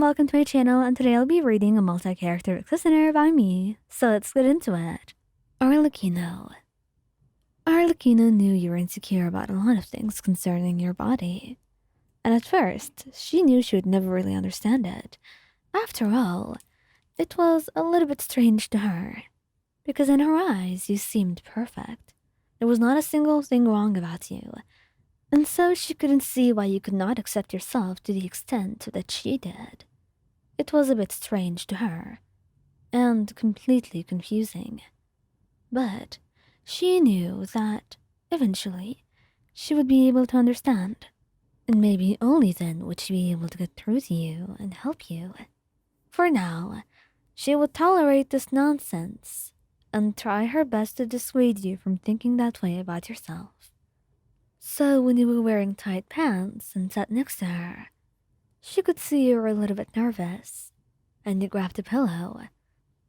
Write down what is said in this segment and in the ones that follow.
welcome to my channel, and today I'll be reading a multi-character listener by me, so let's get into it. Arlecchino. Arlecchino knew you were insecure about a lot of things concerning your body. And at first, she knew she would never really understand it. After all, it was a little bit strange to her. Because in her eyes, you seemed perfect. There was not a single thing wrong about you. And so she couldn't see why you could not accept yourself to the extent that she did. It was a bit strange to her, and completely confusing. But she knew that, eventually, she would be able to understand, and maybe only then would she be able to get through to you and help you. For now, she would tolerate this nonsense, and try her best to dissuade you from thinking that way about yourself. So when you were wearing tight pants and sat next to her, she could see you were a little bit nervous, and you grabbed a pillow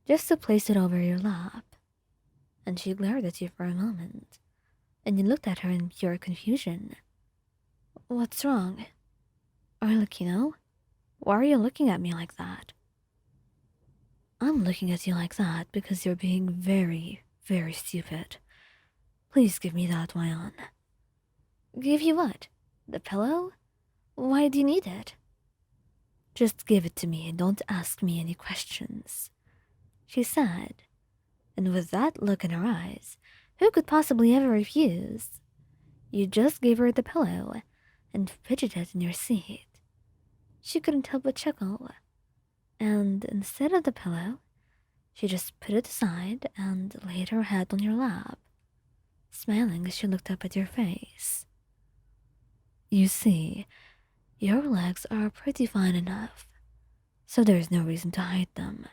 just to place it over your lap. And she glared at you for a moment, and you looked at her in pure confusion. What's wrong? Arlecchino? Why are you looking at me like that? I'm looking at you like that because you're being very, very stupid. Please give me that Wyon. Give you what? The pillow? Why do you need it? Just give it to me and don't ask me any questions, she said. And with that look in her eyes, who could possibly ever refuse? You just gave her the pillow and fidgeted in your seat. She couldn't help but chuckle, and instead of the pillow, she just put it aside and laid her head on your lap, smiling as she looked up at your face. You see, your legs are pretty fine enough, so there's no reason to hide them.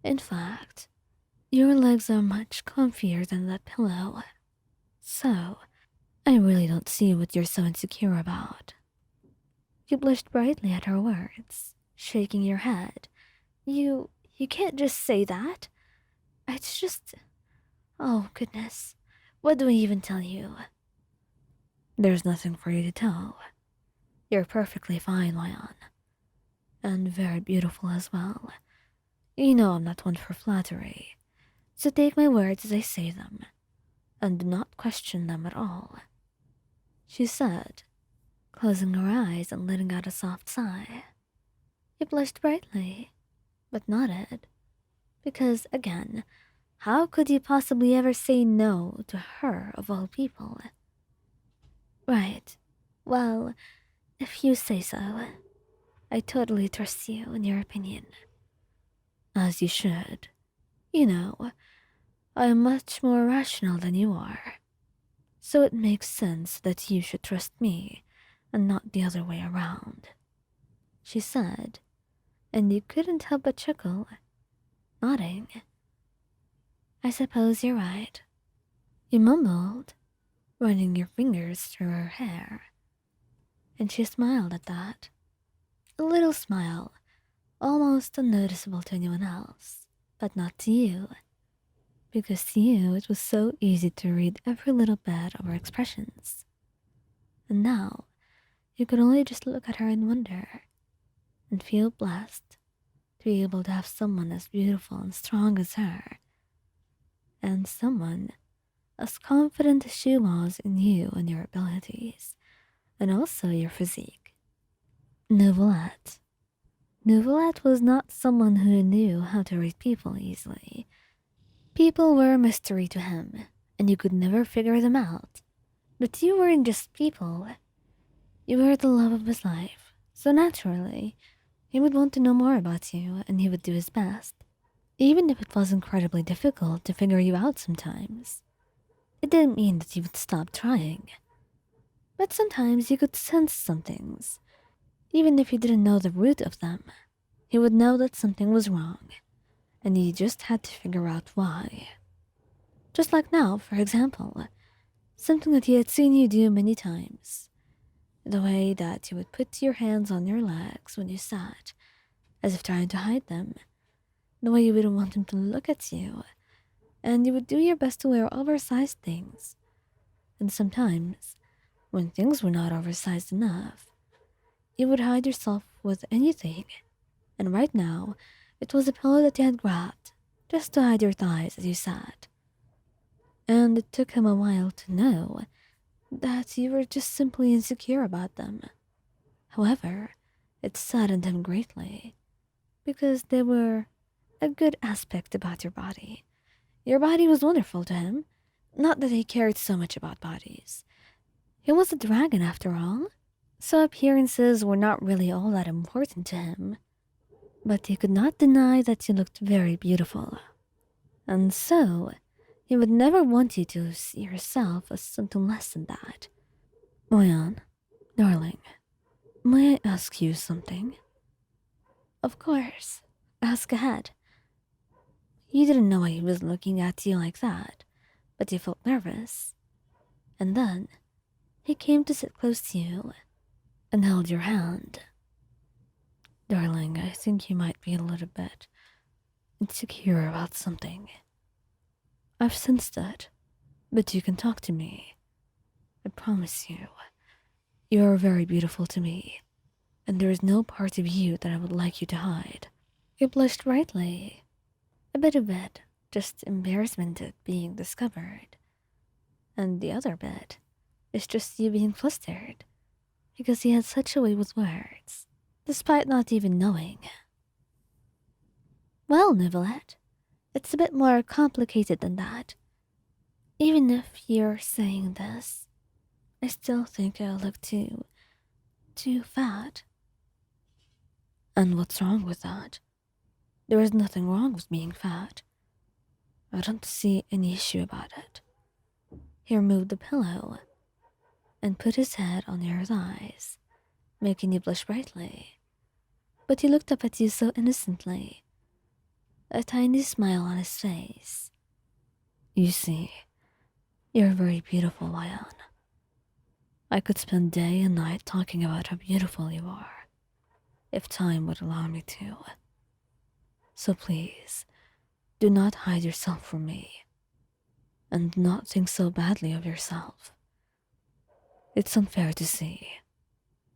In fact, your legs are much comfier than that pillow. So, I really don't see what you're so insecure about. You blushed brightly at her words, shaking your head. You can't just say that. It's just... Oh, goodness. What do I even tell you? There's nothing for you to tell. You're perfectly fine, Wyon. And very beautiful as well. You know I'm not one for flattery, so take my words as I say them, and do not question them at all, she said, closing her eyes and letting out a soft sigh. You blushed brightly, but nodded, because, again, how could you possibly ever say no to her of all people? Right, well, if you say so, I totally trust you in your opinion. As you should. You know, I'm much more rational than you are, so it makes sense that you should trust me and not the other way around, she said, and you couldn't help but chuckle, nodding. I suppose you're right, you mumbled, running your fingers through her hair, and she smiled at that. A little smile, almost unnoticeable to anyone else, but not to you, because to you it was so easy to read every little bit of her expressions. And now, you could only just look at her and wonder, and feel blessed to be able to have someone as beautiful and strong as her, and someone as confident as she was in you and your abilities, and also your physique. Neuvillette. Neuvillette was not someone who knew how to read people easily. People were a mystery to him, and you could never figure them out. But you weren't just people. You were the love of his life, so naturally, he would want to know more about you, and he would do his best, even if it was incredibly difficult to figure you out sometimes. It didn't mean that you would stop trying. But sometimes you could sense some things. Even if you didn't know the root of them, he would know that something was wrong, and you just had to figure out why. Just like now, for example, something that he had seen you do many times. The way that you would put your hands on your legs when you sat, as if trying to hide them. The way you wouldn't want him to look at you, and you would do your best to wear oversized things. And sometimes, when things were not oversized enough, you would hide yourself with anything, and right now, it was a pillow that you had grabbed, just to hide your thighs as you sat. And it took him a while to know that you were just simply insecure about them. However, it saddened him greatly, because they were a good aspect about your body. Your body was wonderful to him, not that he cared so much about bodies. He was a dragon after all, so appearances were not really all that important to him. But he could not deny that you looked very beautiful. And so, he would never want you to see yourself as something less than that. Moyan, darling, may I ask you something? Of course. Ask ahead. You didn't know he was looking at you like that, but you felt nervous. And then, he came to sit close to you and held your hand. Darling, I think you might be a little bit insecure about something. I've sensed it, but you can talk to me. I promise you, you're very beautiful to me, and there is no part of you that I would like you to hide. You blushed brightly. A bit of it, just embarrassment at being discovered. And the other bit is just you being flustered, because he had such a way with words, despite not even knowing. Well, Neuvillette, it's a bit more complicated than that. Even if you're saying this, I still think I look too fat. And what's wrong with that? There is nothing wrong with being fat. I don't see any issue about it. He removed the pillow and put his head on your thighs, making you blush brightly. But he looked up at you so innocently, a tiny smile on his face. You see, you're very beautiful, Lion. I could spend day and night talking about how beautiful you are, if time would allow me to. So please, do not hide yourself from me, and do not think so badly of yourself. It's unfair to see,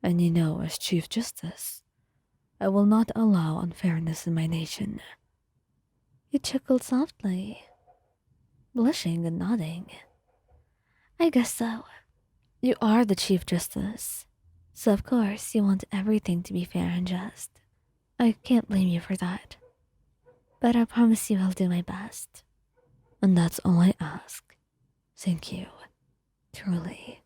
and you know, as Chief Justice, I will not allow unfairness in my nation. He chuckled softly, blushing and nodding. I guess so. You are the Chief Justice, so of course you want everything to be fair and just. I can't blame you for that. But I promise you I'll do my best. And that's all I ask. Thank you. Truly.